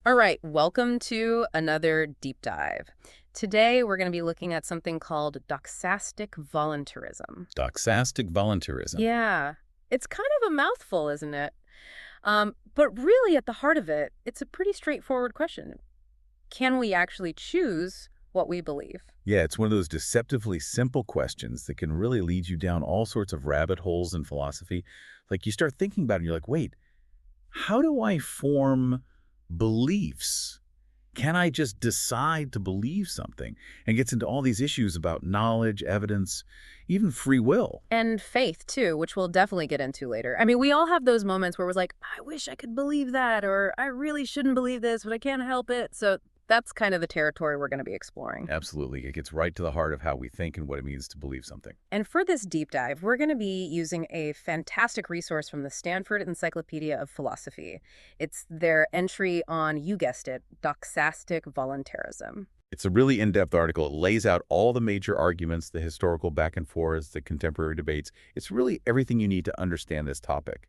All right, welcome to another deep dive. Today, we're going to be looking at something called doxastic voluntarism. Doxastic voluntarism. Yeah, it's kind of a mouthful, isn't it? But really, at the heart of it, it's a pretty straightforward question. Can we actually choose what we believe? Yeah, it's one of those deceptively simple questions that can really lead you down all sorts of rabbit holes in philosophy. Like you start thinking about it and you're like, wait, how do I form beliefs? Can I just decide to believe something? And gets into all these issues about knowledge, evidence, even free will. And faith, too, which we'll definitely get into later. I mean, we all have those moments where we're like, I wish I could believe that, or I really shouldn't believe this, but I can't help it. So that's kind of the territory we're going to be exploring. Absolutely. It gets right to the heart of how we think and what it means to believe something. And for this deep dive, we're going to be using a fantastic resource from the Stanford Encyclopedia of Philosophy. It's their entry on, you guessed it, doxastic voluntarism. It's a really in-depth article. It lays out all the major arguments, the historical back and forths, the contemporary debates. It's really everything you need to understand this topic.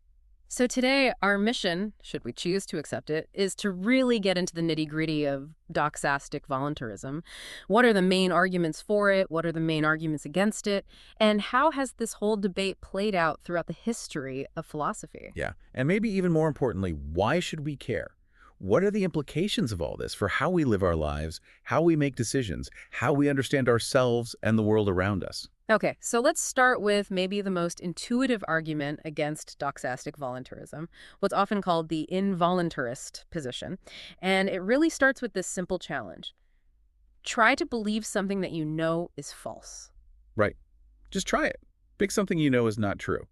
So today, our mission, should we choose to accept it, is to really get into the nitty-gritty of doxastic voluntarism. What are the main arguments for it? What are the main arguments against it? And how has this whole debate played out throughout the history of philosophy? Yeah, and maybe even more importantly, why should we care? What are the implications of all this for how we live our lives, how we make decisions, how we understand ourselves and the world around us? Okay, so let's start with maybe the most intuitive argument against doxastic voluntarism, what's often called the involuntarist position. And it really starts with this simple challenge. Try to believe something that you know is false. Right. Just try it. Pick something you know is not true.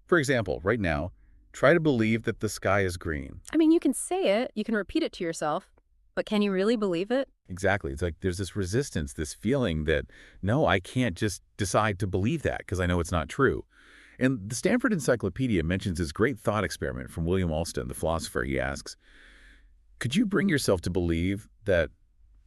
For example, right now, try to believe that the sky is green. I mean, you can say it, you can repeat it to yourself, but can you really believe it? Exactly. It's like there's this resistance, this feeling that, no, I can't just decide to believe that because I know it's not true. And the Stanford Encyclopedia mentions this great thought experiment from William Alston, the philosopher. He asks, could you bring yourself to believe that,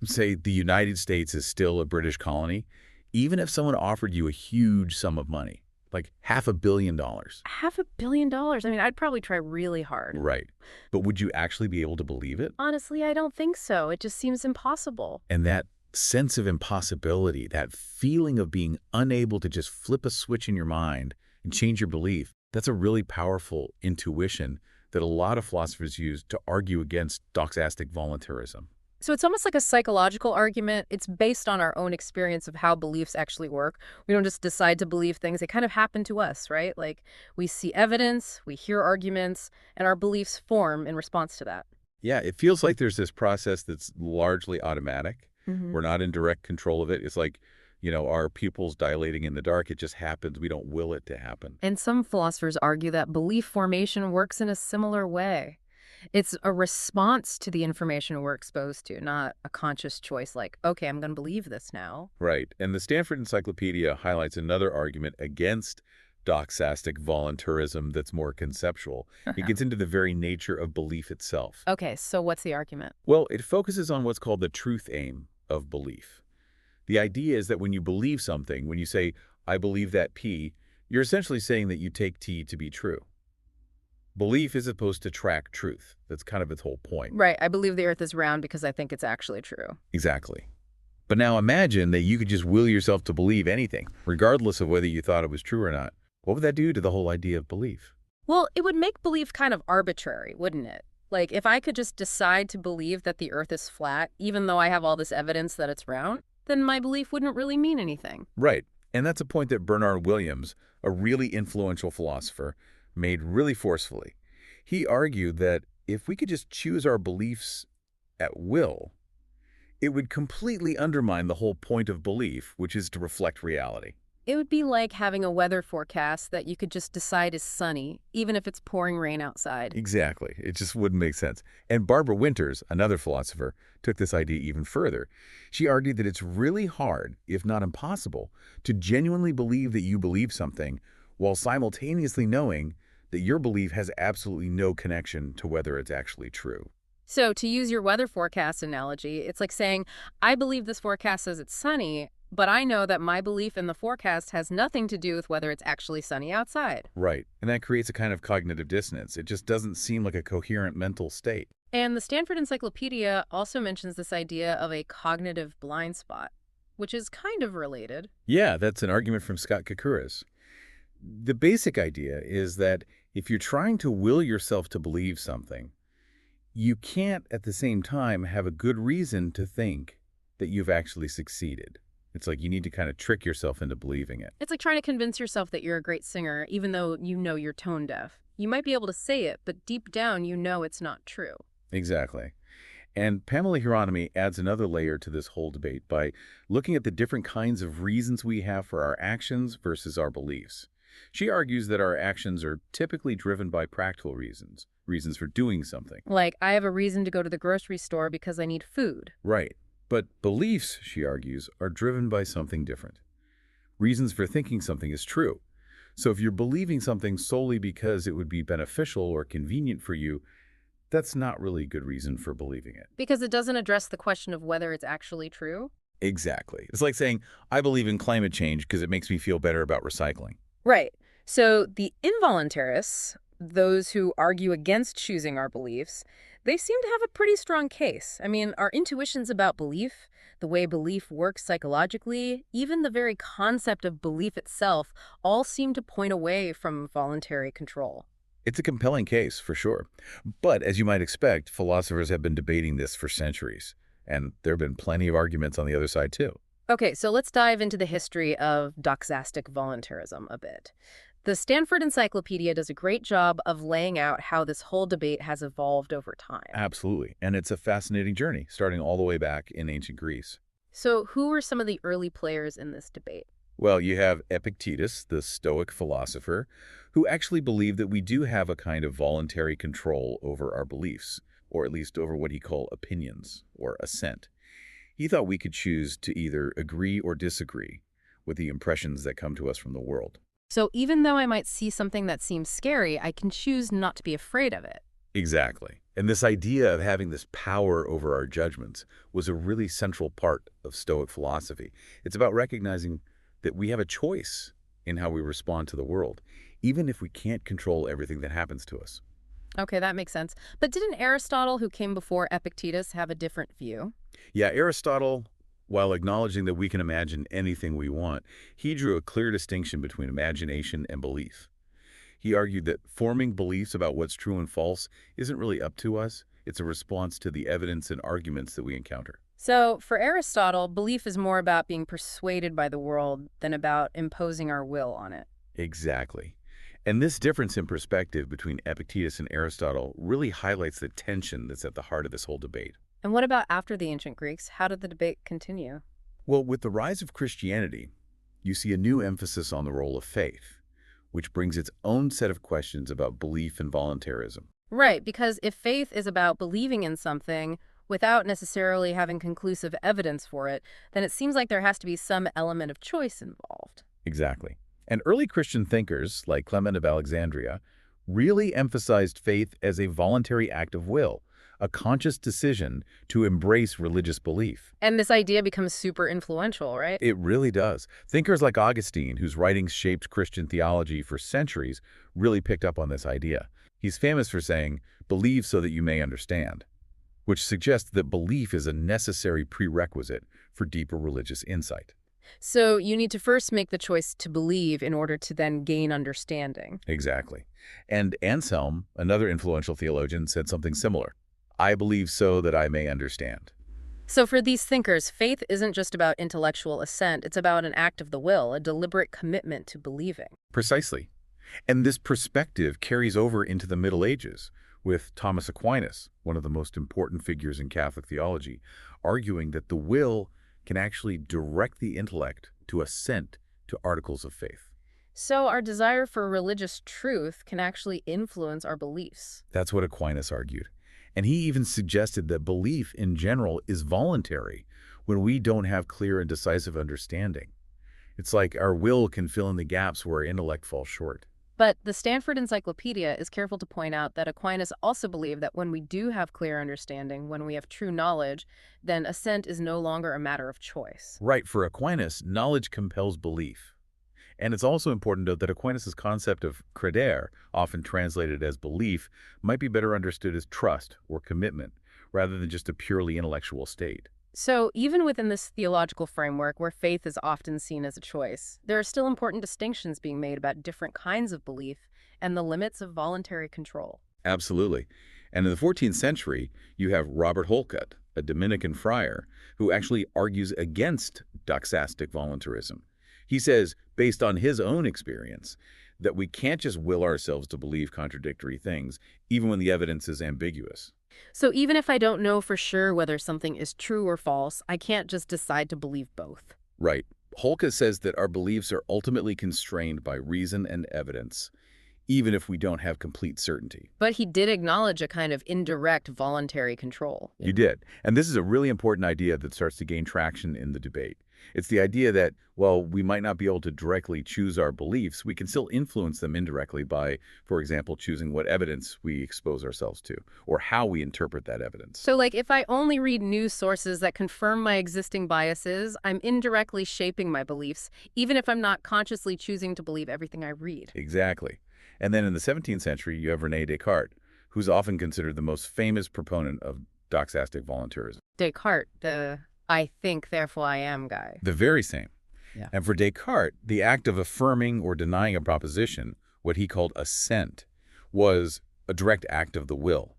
say, the United States is still a British colony, even if someone offered you a huge sum of money, like $500 million? $500 million. I mean, I'd probably try really hard. Right. But would you actually be able to believe it? Honestly, I don't think so. It just seems impossible. And that sense of impossibility, that feeling of being unable to just flip a switch in your mind and change your belief, that's a really powerful intuition that a lot of philosophers use to argue against doxastic voluntarism. So it's almost like a psychological argument. It's based on our own experience of how beliefs actually work. We don't just decide to believe things. They kind of happen to us, right? Like we see evidence, we hear arguments, and our beliefs form in response to that. Yeah, it feels like there's this process that's largely automatic. hmm We're not in direct control of it. It's like, our pupils dilating in the dark. It just happens. We don't will it to happen. And some philosophers argue that belief formation works in a similar way. It's a response to the information we're exposed to, not a conscious choice like, okay, I'm going to believe this now. Right. And the Stanford Encyclopedia highlights another argument against doxastic voluntarism that's more conceptual. It gets into the very nature of belief itself. Okay, so what's the argument? Well, it focuses on what's called the truth aim of belief. The idea is that when you believe something, when you say, I believe that P, you're essentially saying that you take T to be true. Belief is supposed to track truth. That's kind of its whole point. Right, I believe the earth is round because I think it's actually true. Exactly. But now imagine that you could just will yourself to believe anything, regardless of whether you thought it was true or not. What would that do to the whole idea of belief? Well, it would make belief kind of arbitrary, wouldn't it? Like, if I could just decide to believe that the earth is flat, even though I have all this evidence that it's round, then my belief wouldn't really mean anything. Right. And that's a point that Bernard Williams, a really influential philosopher, made really forcefully. He argued that if we could just choose our beliefs at will, it would completely undermine the whole point of belief, which is to reflect reality. It would be like having a weather forecast that you could just decide is sunny, even if it's pouring rain outside. Exactly. It just wouldn't make sense. And Barbara Winters, another philosopher, took this idea even further. She argued that it's really hard, if not impossible, to genuinely believe that you believe something while simultaneously knowing that your belief has absolutely no connection to whether it's actually true. So to use your weather forecast analogy, it's like saying, I believe this forecast says it's sunny, but I know that my belief in the forecast has nothing to do with whether it's actually sunny outside. Right. And that creates a kind of cognitive dissonance. It just doesn't seem like a coherent mental state. And the Stanford Encyclopedia also mentions this idea of a cognitive blind spot, which is kind of related. Yeah, that's an argument from Scott Koukouras. The basic idea is that if you're trying to will yourself to believe something, you can't at the same time have a good reason to think that you've actually succeeded. It's like you need to kind of trick yourself into believing it. It's like trying to convince yourself that you're a great singer, even though you know you're tone deaf. You might be able to say it, but deep down you know it's not true. Exactly. And Pamela Hieronymi adds another layer to this whole debate by looking at the different kinds of reasons we have for our actions versus our beliefs. She argues that our actions are typically driven by practical reasons, reasons for doing something. Like, I have a reason to go to the grocery store because I need food. Right. But beliefs, she argues, are driven by something different. Reasons for thinking something is true. So if you're believing something solely because it would be beneficial or convenient for you, that's not really a good reason for believing it. Because it doesn't address the question of whether it's actually true? Exactly. It's like saying, I believe in climate change because it makes me feel better about recycling. Right. So the involuntarists, those who argue against choosing our beliefs, they seem to have a pretty strong case. I mean, our intuitions about belief, the way belief works psychologically, even the very concept of belief itself, all seem to point away from voluntary control. It's a compelling case, for sure. But as you might expect, philosophers have been debating this for centuries. And there have been plenty of arguments on the other side, too. Okay, so let's dive into the history of Doxastic voluntarism a bit. The Stanford Encyclopedia does a great job of laying out how this whole debate has evolved over time. Absolutely. And it's a fascinating journey, starting all the way back in ancient Greece. So who were some of the early players in this debate? Well, you have Epictetus, the Stoic philosopher, who actually believed that we do have a kind of voluntary control over our beliefs, or at least over what he called opinions, or assent. He thought we could choose to either agree or disagree with the impressions that come to us from the world. So even though I might see something that seems scary, I can choose not to be afraid of it. Exactly. And this idea of having this power over our judgments was a really central part of Stoic philosophy. It's about recognizing that we have a choice in how we respond to the world, even if we can't control everything that happens to us. Okay, that makes sense. But didn't Aristotle, who came before Epictetus, have a different view? Yeah, Aristotle, while acknowledging that we can imagine anything we want, he drew a clear distinction between imagination and belief. He argued that forming beliefs about what's true and false isn't really up to us. It's a response to the evidence and arguments that we encounter. So for Aristotle, belief is more about being persuaded by the world than about imposing our will on it. Exactly. And this difference in perspective between Epictetus and Aristotle really highlights the tension that's at the heart of this whole debate. And what about after the ancient Greeks? How did the debate continue? Well, with the rise of Christianity, you see a new emphasis on the role of faith, which brings its own set of questions about belief and voluntarism. Right, because if faith is about believing in something without necessarily having conclusive evidence for it, then it seems like there has to be some element of choice involved. Exactly. And early Christian thinkers, like Clement of Alexandria, really emphasized faith as a voluntary act of will, a conscious decision to embrace religious belief. And this idea becomes super influential, right? It really does. Thinkers like Augustine, whose writings shaped Christian theology for centuries, really picked up on this idea. He's famous for saying, "Believe so that you may understand," which suggests that belief is a necessary prerequisite for deeper religious insight. So you need to first make the choice to believe in order to then gain understanding. Exactly. And Anselm, another influential theologian, said something similar. "I believe so that I may understand." So for these thinkers, faith isn't just about intellectual assent, it's about an act of the will, a deliberate commitment to believing. Precisely. And this perspective carries over into the Middle Ages, with Thomas Aquinas, one of the most important figures in Catholic theology, arguing that the will can actually direct the intellect to assent to articles of faith. So our desire for religious truth can actually influence our beliefs. That's what Aquinas argued. And he even suggested that belief in general is voluntary when we don't have clear and decisive understanding. It's like our will can fill in the gaps where our intellect falls short. But the Stanford Encyclopedia is careful to point out that Aquinas also believed that when we do have clear understanding, when we have true knowledge, then assent is no longer a matter of choice. Right, for Aquinas, knowledge compels belief. And it's also important to note that Aquinas' concept of credere, often translated as belief, might be better understood as trust or commitment, rather than just a purely intellectual state. So even within this theological framework where faith is often seen as a choice, there are still important distinctions being made about different kinds of belief and the limits of voluntary control. Absolutely. And in the 14th century, you have Robert Holcott, a Dominican friar, who actually argues against doxastic voluntarism. He says, based on his own experience, that we can't just will ourselves to believe contradictory things, even when the evidence is ambiguous. So even if I don't know for sure whether something is true or false, I can't just decide to believe both. Right. Holcott says that our beliefs are ultimately constrained by reason and evidence, even if we don't have complete certainty. But he did acknowledge a kind of indirect voluntary control. You did. And this is a really important idea that starts to gain traction in the debate. It's the idea that, while we might not be able to directly choose our beliefs, we can still influence them indirectly by, for example, choosing what evidence we expose ourselves to, or how we interpret that evidence. So, like, if I only read news sources that confirm my existing biases, I'm indirectly shaping my beliefs, even if I'm not consciously choosing to believe everything I read. Exactly. And then in the 17th century, you have René Descartes, who's often considered the most famous proponent of doxastic voluntarism. Descartes, the I think, therefore I am guy. The very same. Yeah. And for Descartes, the act of affirming or denying a proposition, what he called assent, was a direct act of the will.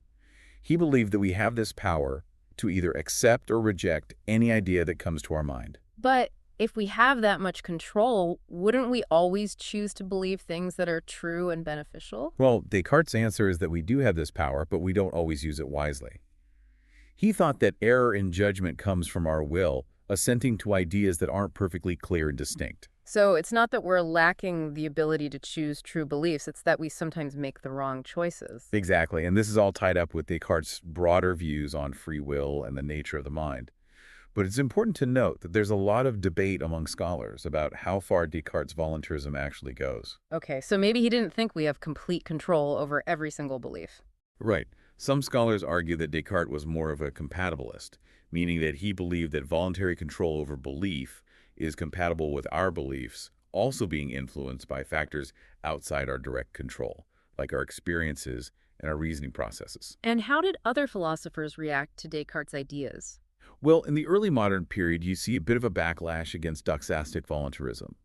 He believed that we have this power to either accept or reject any idea that comes to our mind. But if we have that much control, wouldn't we always choose to believe things that are true and beneficial? Well, Descartes' answer is that we do have this power, but we don't always use it wisely. He thought that error in judgment comes from our will, assenting to ideas that aren't perfectly clear and distinct. So it's not that we're lacking the ability to choose true beliefs, it's that we sometimes make the wrong choices. Exactly, and this is all tied up with Descartes' broader views on free will and the nature of the mind. But it's important to note that there's a lot of debate among scholars about how far Descartes' voluntarism actually goes. Okay, so maybe he didn't think we have complete control over every single belief. Right. Some scholars argue that Descartes was more of a compatibilist, meaning that he believed that voluntary control over belief is compatible with our beliefs, also being influenced by factors outside our direct control, like our experiences and our reasoning processes. And how did other philosophers react to Descartes' ideas? Well, in the early modern period, you see a bit of a backlash against doxastic voluntarism,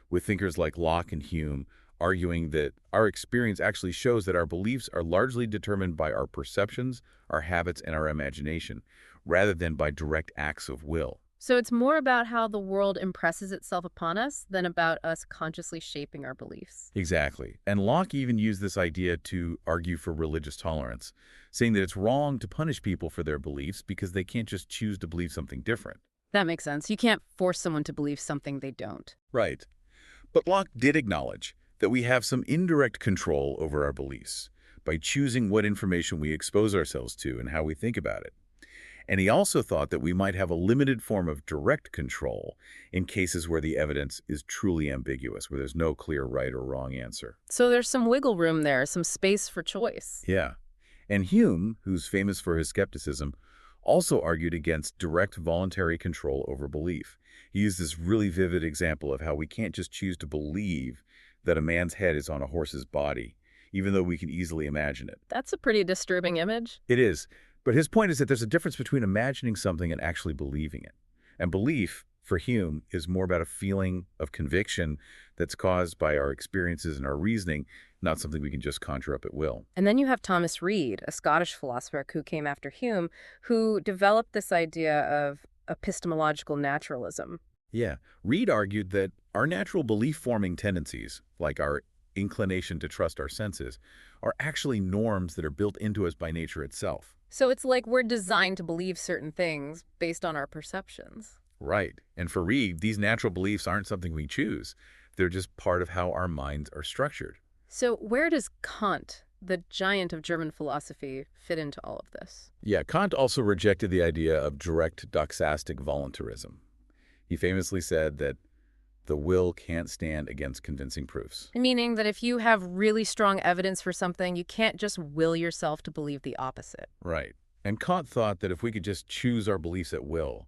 with thinkers like Locke and Hume arguing that our experience actually shows that our beliefs are largely determined by our perceptions, our habits, and our imagination, rather than by direct acts of will. So it's more about how the world impresses itself upon us than about us consciously shaping our beliefs. Exactly. And Locke even used this idea to argue for religious tolerance, saying that it's wrong to punish people for their beliefs because they can't just choose to believe something different. That makes sense. You can't force someone to believe something they don't. Right. But Locke did acknowledge that we have some indirect control over our beliefs by choosing what information we expose ourselves to and how we think about it. And he also thought that we might have a limited form of direct control in cases where the evidence is truly ambiguous, where there's no clear right or wrong answer. So there's some wiggle room there, some space for choice. Yeah. And Hume, who's famous for his skepticism, also argued against direct voluntary control over belief. He used this really vivid example of how we can't just choose to believe that a man's head is on a horse's body, even though we can easily imagine it. That's a pretty disturbing image. It is. But his point is that there's a difference between imagining something and actually believing it. And belief, for Hume, is more about a feeling of conviction that's caused by our experiences and our reasoning, not something we can just conjure up at will. And then you have Thomas Reid, a Scottish philosopher who came after Hume, who developed this idea of epistemological naturalism. Yeah, Reid argued that our natural belief-forming tendencies, like our inclination to trust our senses, are actually norms that are built into us by nature itself. So it's like we're designed to believe certain things based on our perceptions. Right. And for Reid, these natural beliefs aren't something we choose. They're just part of how our minds are structured. So where does Kant, the giant of German philosophy, fit into all of this? Yeah, Kant also rejected the idea of direct doxastic voluntarism. He famously said that the will can't stand against convincing proofs. Meaning that if you have really strong evidence for something, you can't just will yourself to believe the opposite. Right. And Kant thought that if we could just choose our beliefs at will,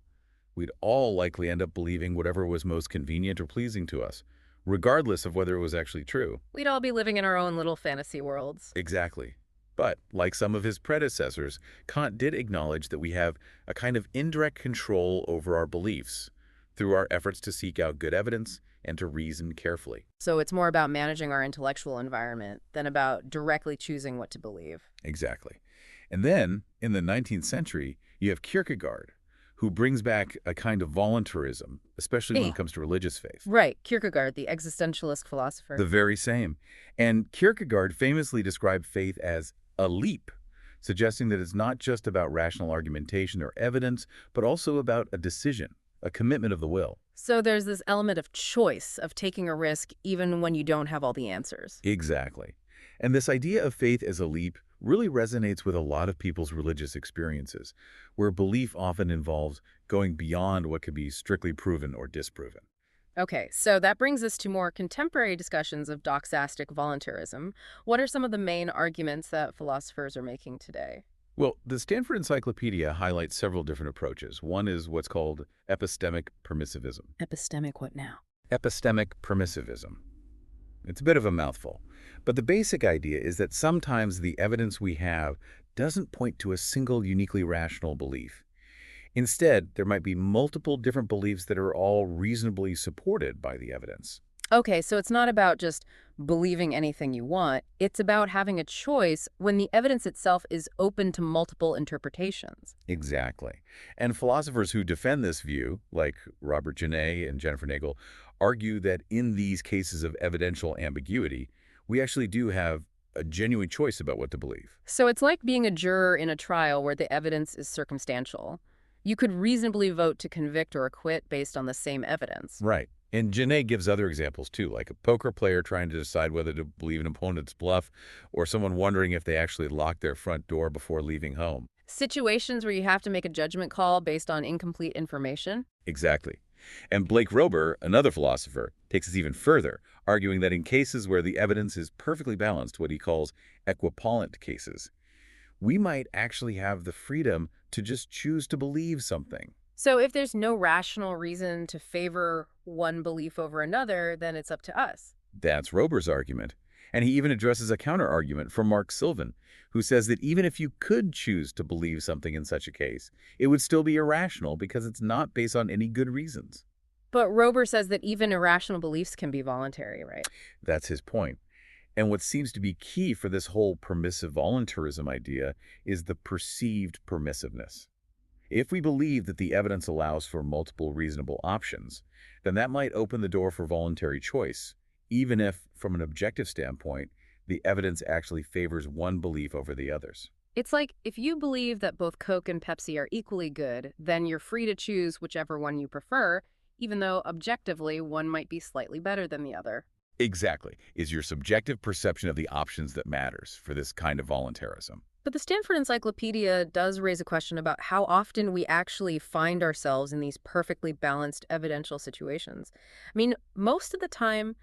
we'd all likely end up believing whatever was most convenient or pleasing to us, regardless of whether it was actually true. We'd all be living in our own little fantasy worlds. Exactly. But, like some of his predecessors, Kant did acknowledge that we have a kind of indirect control over our beliefs through our efforts to seek out good evidence and to reason carefully. So it's more about managing our intellectual environment than about directly choosing what to believe. Exactly. And then, in the 19th century, you have Kierkegaard, who brings back a kind of voluntarism, especially when Eh, it comes to religious faith. right, Kierkegaard, the existentialist philosopher. The very same. And Kierkegaard famously described faith as a leap, suggesting that it's not just about rational argumentation or evidence, but also about a decision, a commitment of the will. So there's this element of choice, of taking a risk even when you don't have all the answers. Exactly. And this idea of faith as a leap really resonates with a lot of people's religious experiences, where belief often involves going beyond what can be strictly proven or disproven. Okay, so that brings us to more contemporary discussions of doxastic voluntarism. What are some of the main arguments that philosophers are making today? Well, the Stanford Encyclopedia highlights several different approaches. One is what's called epistemic permissivism. Epistemic, what now? Epistemic permissivism. It's a bit of a mouthful, but the basic idea is that sometimes the evidence we have doesn't point to a single uniquely rational belief. Instead, there might be multiple different beliefs that are all reasonably supported by the evidence. Okay, so it's not about just believing anything you want. It's about having a choice when the evidence itself is open to multiple interpretations. Exactly. And philosophers who defend this view, like Robert Genet and Jennifer Nagel, argue that in these cases of evidential ambiguity, we actually do have a genuine choice about what to believe. So it's like being a juror in a trial where the evidence is circumstantial. You could reasonably vote to convict or acquit based on the same evidence. Right. And Genet gives other examples too, like a poker player trying to decide whether to believe an opponent's bluff, or someone wondering if they actually locked their front door before leaving home. Situations where you have to make a judgment call based on incomplete information. Exactly. And Blake Rober, another philosopher, takes us even further, arguing that in cases where the evidence is perfectly balanced, what he calls equipollent cases, we might actually have the freedom to just choose to believe something. So if there's no rational reason to favor one belief over another, then it's up to us. That's Rober's argument. And he even addresses a counter-argument from Mark Sylvan, who says that even if you could choose to believe something in such a case, it would still be irrational because it's not based on any good reasons. But Rober says that even irrational beliefs can be voluntary, right? That's his point. And what seems to be key for this whole permissive voluntarism idea is the perceived permissiveness. If we believe that the evidence allows for multiple reasonable options, then that might open the door for voluntary choice, even if, from an objective standpoint, the evidence actually favors one belief over the others. It's like if you believe that both Coke and Pepsi are equally good, then you're free to choose whichever one you prefer, even though objectively one might be slightly better than the other. Exactly. Is your subjective perception of the options that matters for this kind of voluntarism. But the Stanford Encyclopedia does raise a question about how often we actually find ourselves in these perfectly balanced evidential situations. I mean, most of the time,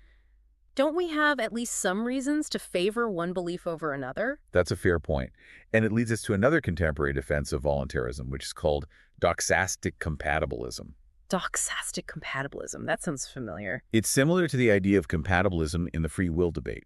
don't we have at least some reasons to favor one belief over another? That's a fair point. And it leads us to another contemporary defense of voluntarism, which is called doxastic compatibilism. Doxastic compatibilism. That sounds familiar. It's similar to the idea of compatibilism in the free will debate.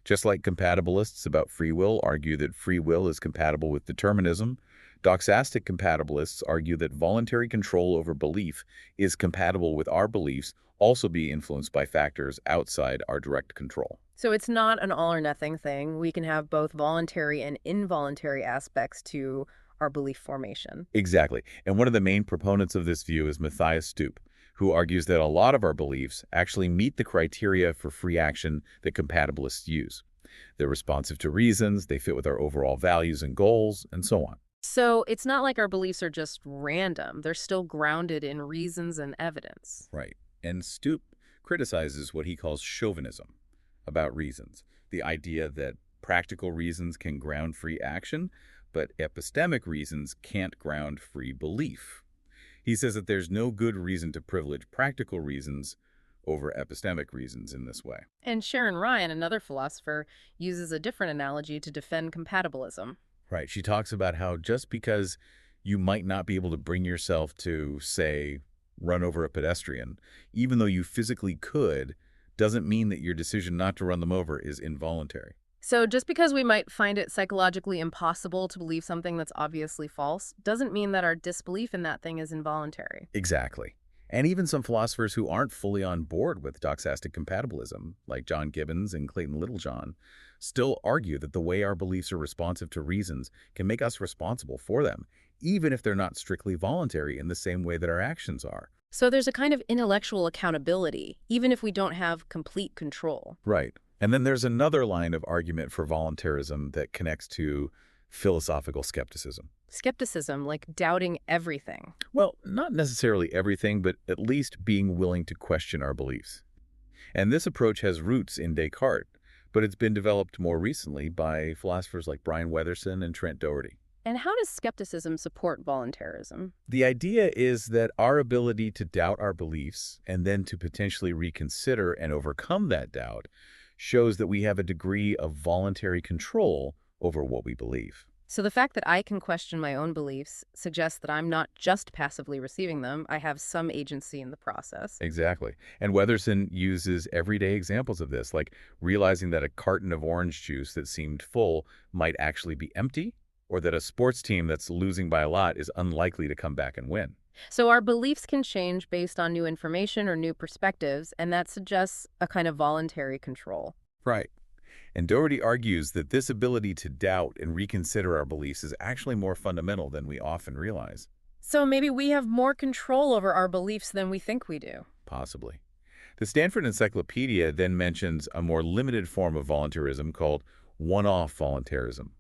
Just like compatibilists about free will argue that free will is compatible with determinism, doxastic compatibilists argue that voluntary control over belief is compatible with our beliefs also be influenced by factors outside our direct control. So it's not an all or nothing thing. We can have both voluntary and involuntary aspects to our belief formation. Exactly. And one of the main proponents of this view is Matthias Stoop, who argues that a lot of our beliefs actually meet the criteria for free action that compatibilists use. They're responsive to reasons, they fit with our overall values and goals, and so on. So it's not like our beliefs are just random. They're still grounded in reasons and evidence. Right. And Stoop criticizes what he calls chauvinism about reasons, the idea that practical reasons can ground free action, but epistemic reasons can't ground free belief. He says that there's no good reason to privilege practical reasons over epistemic reasons in this way. And Sharon Ryan, another philosopher, uses a different analogy to defend compatibilism. Right. She talks about how just because you might not be able to bring yourself to, say, run over a pedestrian, even though you physically could, doesn't mean that your decision not to run them over is involuntary. So just because we might find it psychologically impossible to believe something that's obviously false doesn't mean that our disbelief in that thing is involuntary. Exactly. And even some philosophers who aren't fully on board with doxastic compatibilism, like John Gibbons and Clayton Littlejohn, still argue that the way our beliefs are responsive to reasons can make us responsible for them, even if they're not strictly voluntary in the same way that our actions are. So there's a kind of intellectual accountability, even if we don't have complete control. Right. And then there's another line of argument for voluntarism that connects to philosophical skepticism. Skepticism, like doubting everything. Well, not necessarily everything, but at least being willing to question our beliefs. And this approach has roots in Descartes, but it's been developed more recently by philosophers like Brian Weatherson and Trent Doherty. And how does skepticism support voluntarism? The idea is that our ability to doubt our beliefs and then to potentially reconsider and overcome that doubt shows that we have a degree of voluntary control over what we believe. So the fact that I can question my own beliefs suggests that I'm not just passively receiving them, I have some agency in the process. Exactly. And Weatherson uses everyday examples of this, like realizing that a carton of orange juice that seemed full might actually be empty, or that a sports team that's losing by a lot is unlikely to come back and win. So our beliefs can change based on new information or new perspectives, and that suggests a kind of voluntary control. Right. And Doherty argues that this ability to doubt and reconsider our beliefs is actually more fundamental than we often realize. So maybe we have more control over our beliefs than we think we do. Possibly. The Stanford Encyclopedia then mentions a more limited form of voluntarism called one-off voluntarism.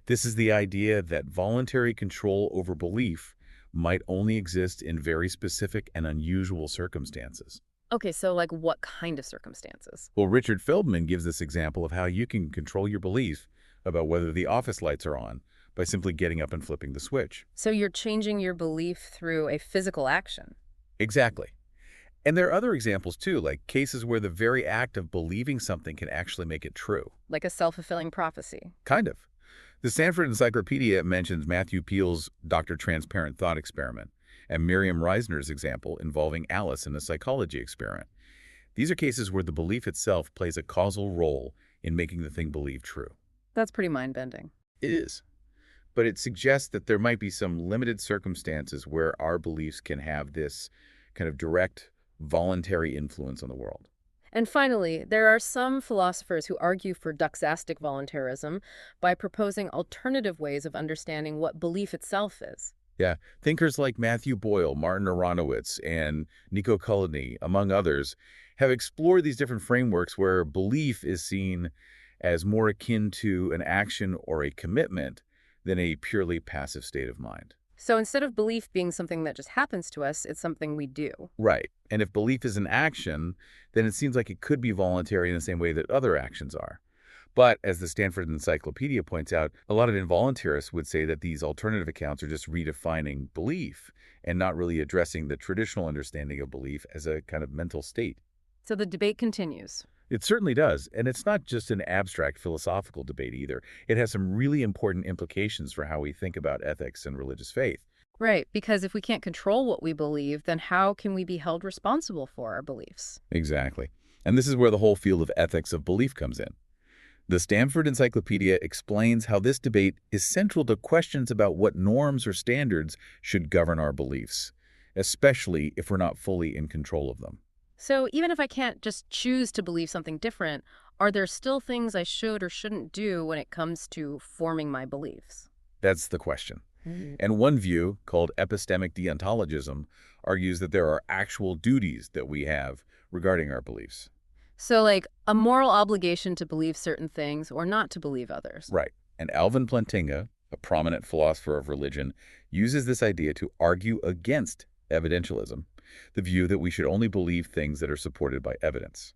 This is the idea that voluntary control over belief might only exist in very specific and unusual circumstances. Okay, so like what kind of circumstances? Well, Richard Feldman gives this example of how you can control your belief about whether the office lights are on by simply getting up and flipping the switch. So you're changing your belief through a physical action. Exactly. And there are other examples too, like cases where the very act of believing something can actually make it true. Like a self-fulfilling prophecy. Kind of. The Stanford Encyclopedia mentions Matthew Peel's Dr. Transparent Thought experiment and Miriam Reisner's example involving Alice in a psychology experiment. These are cases where the belief itself plays a causal role in making the thing believed true. That's pretty mind-bending. It is. But it suggests that there might be some limited circumstances where our beliefs can have this kind of direct, voluntary influence on the world. And finally, there are some philosophers who argue for Doxastic voluntarism by proposing alternative ways of understanding what belief itself is. Yeah, thinkers like Matthew Boyle, Martin Aronowitz, and Nico Cullity, among others, have explored these different frameworks where belief is seen as more akin to an action or a commitment than a purely passive state of mind. So instead of belief being something that just happens to us, it's something we do. Right. And if belief is an action, then it seems like it could be voluntary in the same way that other actions are. But as the Stanford Encyclopedia points out, a lot of involuntarists would say that these alternative accounts are just redefining belief and not really addressing the traditional understanding of belief as a kind of mental state. So the debate continues. It certainly does. And it's not just an abstract philosophical debate either. It has some really important implications for how we think about ethics and religious faith. Right, because if we can't control what we believe, then how can we be held responsible for our beliefs? Exactly. And this is where the whole field of ethics of belief comes in. The Stanford Encyclopedia explains how this debate is central to questions about what norms or standards should govern our beliefs, especially if we're not fully in control of them. So even if I can't just choose to believe something different, are there still things I should or shouldn't do when it comes to forming my beliefs? That's the question. Mm. And one view, called epistemic deontologism, argues that there are actual duties that we have regarding our beliefs. So like a moral obligation to believe certain things or not to believe others. Right. And Alvin Plantinga, a prominent philosopher of religion, uses this idea to argue against evidentialism, the view that we should only believe things that are supported by evidence.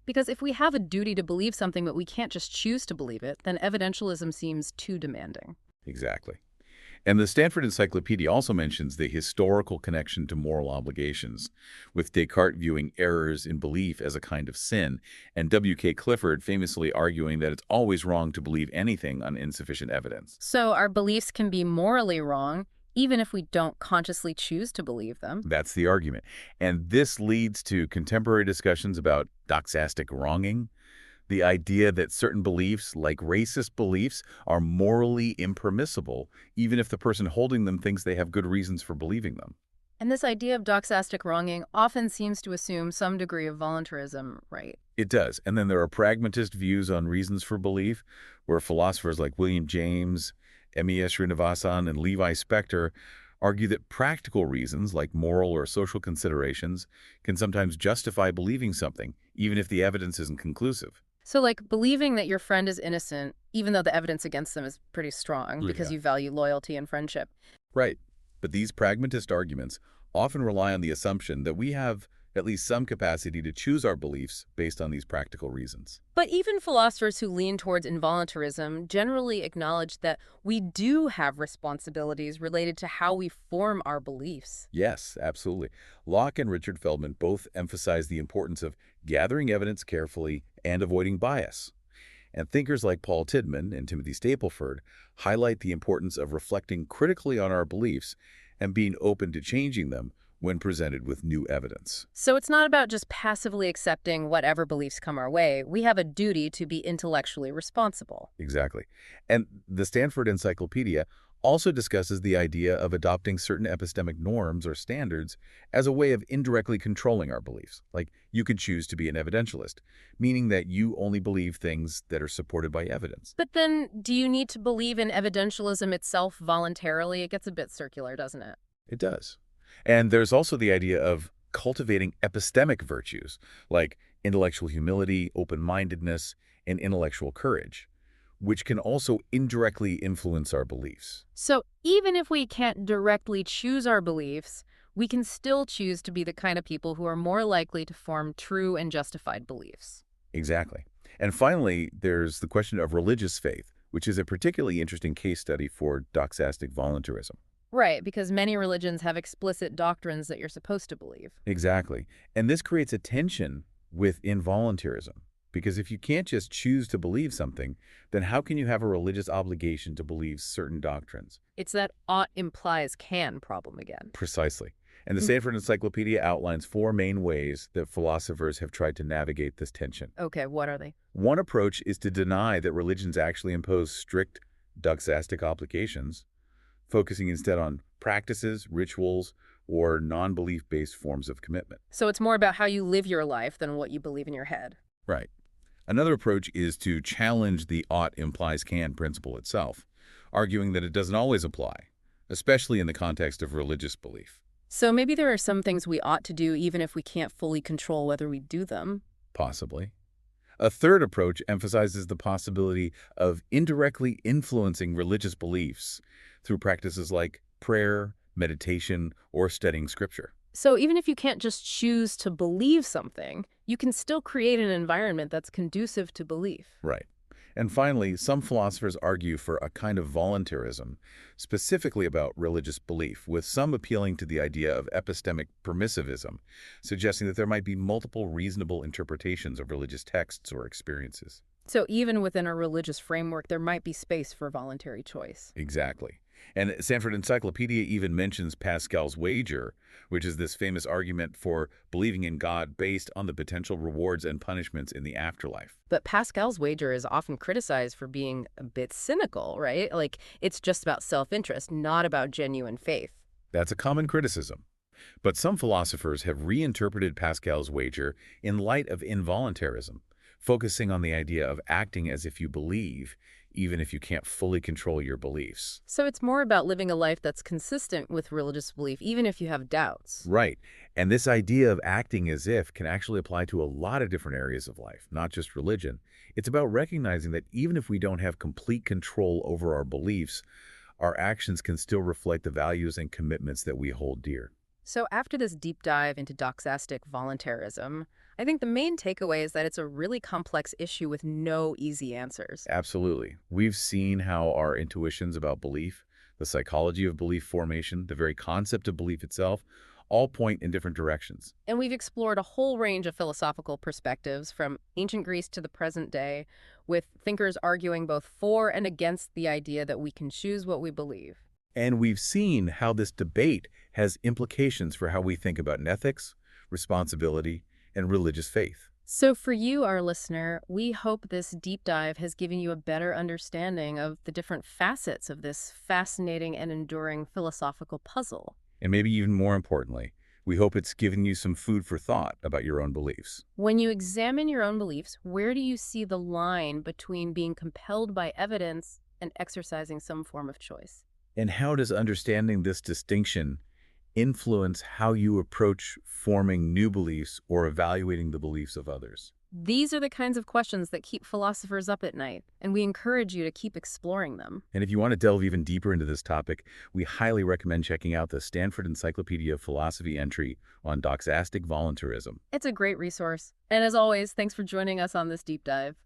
Because if we have a duty to believe something but we can't just choose to believe it, then evidentialism seems too demanding. Exactly. And the Stanford Encyclopedia also mentions the historical connection to moral obligations, with Descartes viewing errors in belief as a kind of sin, and W.K. Clifford famously arguing that it's always wrong to believe anything on insufficient evidence. So our beliefs can be morally wrong, even if we don't consciously choose to believe them. That's the argument. And this leads to contemporary discussions about doxastic wronging, the idea that certain beliefs, like racist beliefs, are morally impermissible, even if the person holding them thinks they have good reasons for believing them. And this idea of doxastic wronging often seems to assume some degree of voluntarism, right? It does. And then there are pragmatist views on reasons for belief, where philosophers like William James, M.E.S. Srinivasan, and Levi Spector argue that practical reasons, like moral or social considerations, can sometimes justify believing something, even if the evidence isn't conclusive. So, like, believing that your friend is innocent, even though the evidence against them is pretty strong because Yeah. you value loyalty and friendship. Right. But these pragmatist arguments often rely on the assumption that we have at least some capacity to choose our beliefs based on these practical reasons. But even philosophers who lean towards involuntarism generally acknowledge that we do have responsibilities related to how we form our beliefs. Yes, absolutely. Locke and Richard Feldman both emphasize the importance of gathering evidence carefully and avoiding bias. And thinkers like Paul Tidman and Timothy Stapleford highlight the importance of reflecting critically on our beliefs and being open to changing them when presented with new evidence. So it's not about just passively accepting whatever beliefs come our way. We have a duty to be intellectually responsible. Exactly. And the Stanford Encyclopedia also discusses the idea of adopting certain epistemic norms or standards as a way of indirectly controlling our beliefs. Like, you can choose to be an evidentialist, meaning that you only believe things that are supported by evidence. But then, do you need to believe in evidentialism itself voluntarily? It gets a bit circular, doesn't it? It does. And there's also the idea of cultivating epistemic virtues, like intellectual humility, open-mindedness, and intellectual courage, which can also indirectly influence our beliefs. So even if we can't directly choose our beliefs, we can still choose to be the kind of people who are more likely to form true and justified beliefs. Exactly. And finally, there's the question of religious faith, which is a particularly interesting case study for doxastic voluntarism. Right, because many religions have explicit doctrines that you're supposed to believe. Exactly. And this creates a tension with involuntarism. Because if you can't just choose to believe something, then how can you have a religious obligation to believe certain doctrines? It's that ought implies can problem again. Precisely. And the Mm. Stanford Encyclopedia outlines four main ways that philosophers have tried to navigate this tension. Okay, what are they? One approach is to deny that religions actually impose strict doxastic obligations, focusing instead on practices, rituals, or non-belief-based forms of commitment. So it's more about how you live your life than what you believe in your head. Right. Another approach is to challenge the ought implies can principle itself, arguing that it doesn't always apply, especially in the context of religious belief. So maybe there are some things we ought to do even if we can't fully control whether we do them. Possibly. A third approach emphasizes the possibility of indirectly influencing religious beliefs through practices like prayer, meditation, or studying scripture. So even if you can't just choose to believe something, you can still create an environment that's conducive to belief. Right. And finally, some philosophers argue for a kind of voluntarism, specifically about religious belief, with some appealing to the idea of epistemic permissivism, suggesting that there might be multiple reasonable interpretations of religious texts or experiences. So even within a religious framework, there might be space for voluntary choice. Exactly. And Stanford Encyclopedia even mentions Pascal's wager, which is this famous argument for believing in God based on the potential rewards and punishments in the afterlife. But Pascal's wager is often criticized for being a bit cynical, right? Like it's just about self-interest, not about genuine faith. That's a common criticism. But some philosophers have reinterpreted Pascal's wager in light of involuntarism, focusing on the idea of acting as if you believe, even if you can't fully control your beliefs. So it's more about living a life that's consistent with religious belief, even if you have doubts. Right. And this idea of acting as if can actually apply to a lot of different areas of life, not just religion. It's about recognizing that even if we don't have complete control over our beliefs, our actions can still reflect the values and commitments that we hold dear. So after this deep dive into doxastic voluntarism, I think the main takeaway is that it's a really complex issue with no easy answers. Absolutely. We've seen how our intuitions about belief, the psychology of belief formation, the very concept of belief itself, all point in different directions. And we've explored a whole range of philosophical perspectives from ancient Greece to the present day, with thinkers arguing both for and against the idea that we can choose what we believe. And we've seen how this debate has implications for how we think about ethics, responsibility, and religious faith. So for you, our listener, we hope this deep dive has given you a better understanding of the different facets of this fascinating and enduring philosophical puzzle. And maybe even more importantly, we hope it's given you some food for thought about your own beliefs. When you examine your own beliefs, where do you see the line between being compelled by evidence and exercising some form of choice? And how does understanding this distinction influence how you approach forming new beliefs or evaluating the beliefs of others? These are the kinds of questions that keep philosophers up at night, and we encourage you to keep exploring them. And if you want to delve even deeper into this topic, we highly recommend checking out the Stanford Encyclopedia of Philosophy entry on Doxastic voluntarism. It's a great resource. And as always, thanks for joining us on this deep dive.